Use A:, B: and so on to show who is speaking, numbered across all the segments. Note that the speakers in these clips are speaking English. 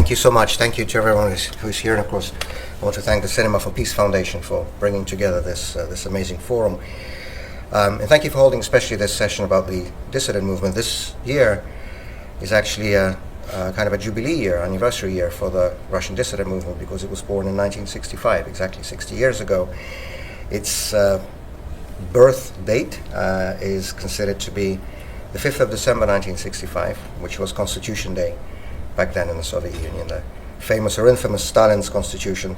A: Thank you so much. Thank you to everyone who's here. And of course, I want to thank the Cinema for Peace Foundation for bringing together this amazing forum. And thank you for holding especially this session about the dissident movement. This year is actually a kind of a jubilee year, anniversary year for the Russian dissident movement, because it was born in 1965, exactly 60 years ago. Its birth date is considered to be the 5th of December 1965, which was Constitution Day back then in the Soviet Union. The famous or infamous Stalin's constitution,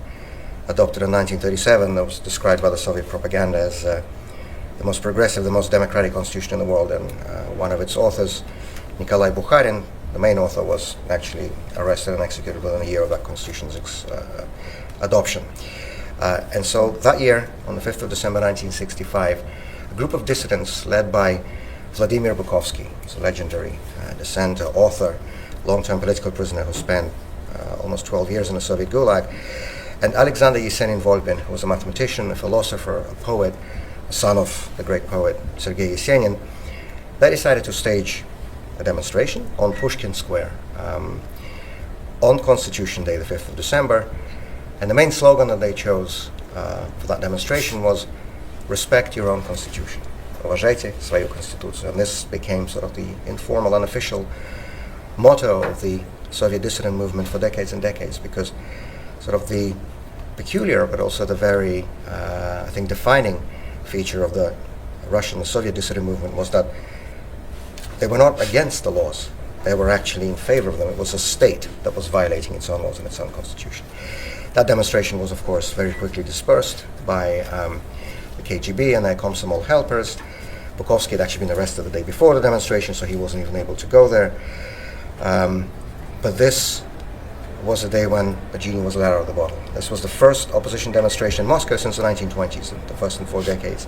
A: adopted in 1937, that was described by the Soviet propaganda as the most progressive, the most democratic constitution in the world. And one of its authors, Nikolai Bukharin, the main author, was actually arrested and executed within a year of that constitution's adoption. And so that year, on the 5th of December 1965, a group of dissidents led by Vladimir Bukovsky, who's a legendary dissenter, author, long-term political prisoner who spent almost 12 years in the Soviet Gulag, and Alexander Yesenin-Volbin, who was a mathematician, a philosopher, a poet, a son of the great poet Sergei Yesenin. They decided to stage a demonstration on Pushkin Square on Constitution Day, the 5th of December. And the main slogan that they chose for that demonstration was, "Respect your own constitution." Уважайте свою конституцию. And this became sort of the informal, unofficial motto of the Soviet dissident movement for decades and decades, because sort of the peculiar but also the very, I think, defining feature of the Russian, the Soviet dissident movement was that they were not against the laws. They were actually in favor of them. It was a state that was violating its own laws and its own constitution. That demonstration was, of course, very quickly dispersed by the KGB and their Komsomol helpers. Bukovsky had actually been arrested the day before the demonstration, so he wasn't even able to go there. But this was a day when the genie was let out of the bottle. This was the first opposition demonstration in Moscow since the 1920s, the first in 4 decades.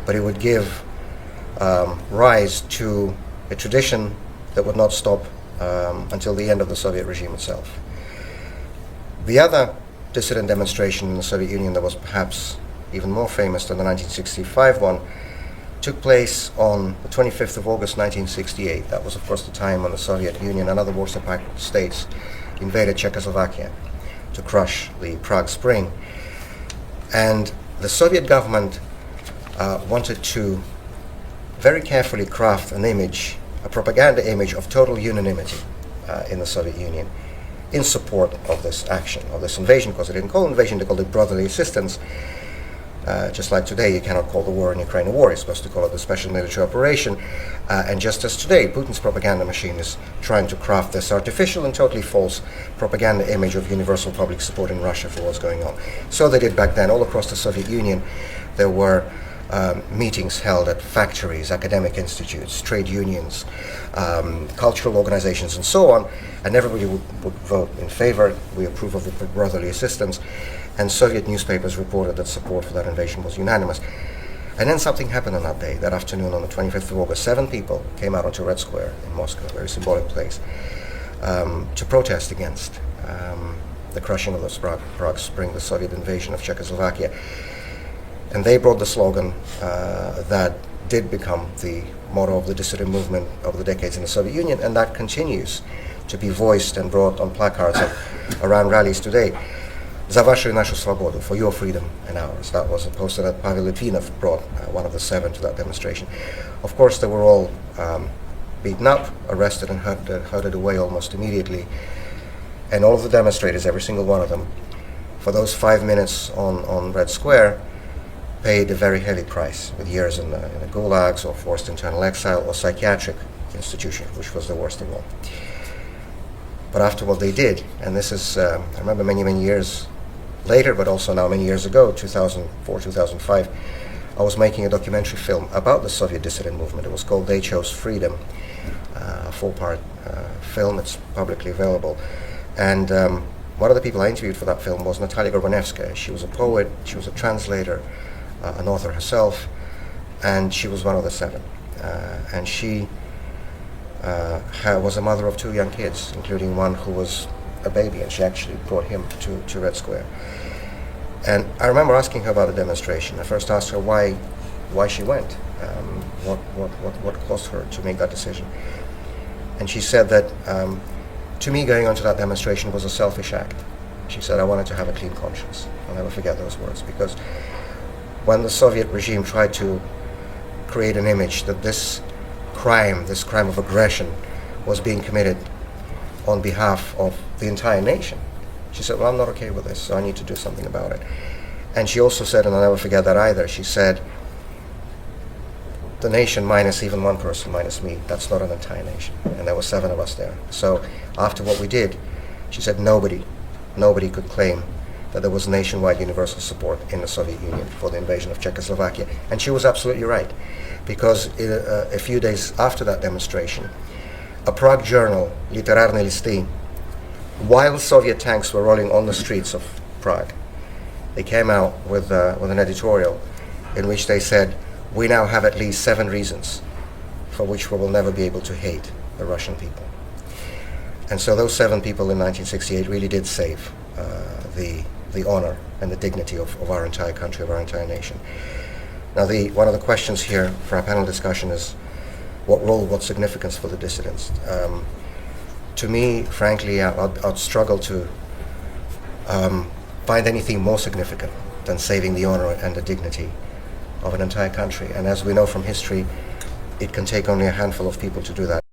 A: But it would give rise to a tradition that would not stop until the end of the Soviet regime itself. The other dissident demonstration in the Soviet Union that was perhaps even more famous than the 1965 one took place on the 25th of August 1968. That was, of course, the time when the Soviet Union and other Warsaw Pact states invaded Czechoslovakia to crush the Prague Spring. And the Soviet government wanted to very carefully craft an image, a propaganda image of total unanimity in the Soviet Union in support of this action, of this invasion, because they didn't call it invasion, they called it brotherly assistance. Just like today, you cannot call the war in Ukraine a war, you're supposed to call it a special military operation. And just as today, Putin's propaganda machine is trying to craft this artificial and totally false propaganda image of universal public support in Russia for what's going on. So they did back then. All across the Soviet Union, there were meetings held at factories, academic institutes, trade unions, cultural organizations, and so on, and everybody would vote in favor. We approve of the brotherly assistance, and Soviet newspapers reported that support for that invasion was unanimous. And then something happened on that day, that afternoon on the 25th of August. 7 people came out onto Red Square in Moscow, a very symbolic place, to protest against the crushing of the Prague Spring, the Soviet invasion of Czechoslovakia. And they brought the slogan that did become the motto of the dissident movement over the decades in the Soviet Union, and that continues to be voiced and brought on placards around rallies today. "За вашу и нашу свободу," for your freedom and ours. That was a poster that Pavel Litvinov brought, one of the 7, to that demonstration. Of course, they were all beaten up, arrested, and herded away almost immediately. And all of the demonstrators, every single one of them, for those 5 minutes on Red Square, paid a very heavy price, with years in the gulags, or forced internal exile, or psychiatric institution, which was the worst of all. But after what they did, and this is, I remember many, many years later, but also now many years ago, 2004, 2005, I was making a documentary film about the Soviet dissident movement. It was called They Chose Freedom, a 4-part film. It's publicly available. And one of the people I interviewed for that film was Natalia Gorbanevskaya. She was a poet, she was a translator, an author herself, and she was one of the 7. And she was a mother of 2 young kids, including one who was a baby, and she actually brought him to Red Square. And I remember asking her about the demonstration. I first asked her why she went, what caused her to make that decision. And she said that to me, going on to that demonstration was a selfish act. She said, I wanted to have a clean conscience. I'll never forget those words, because when the Soviet regime tried to create an image that this crime of aggression, was being committed on behalf of the entire nation, she said, well, I'm not okay with this, so I need to do something about it. And she also said, and I'll never forget that either, she said, the nation minus even one person, minus me, that's not an entire nation. And there were 7 of us there. So after what we did, she said nobody could claim that there was nationwide universal support in the Soviet Union for the invasion of Czechoslovakia. And she was absolutely right, because a few days after that demonstration, a Prague journal, Literárne listy, while Soviet tanks were rolling on the streets of Prague, they came out with an editorial in which they said, we now have at least 7 reasons for which we will never be able to hate the Russian people. And so those 7 people in 1968 really did save the honor and the dignity of our entire country, of our entire nation. Now, one of the questions here for our panel discussion is, what role, what significance for the dissidents? To me, frankly, I'd struggle to find anything more significant than saving the honor and the dignity of an entire country. And as we know from history, it can take only a handful of people to do that.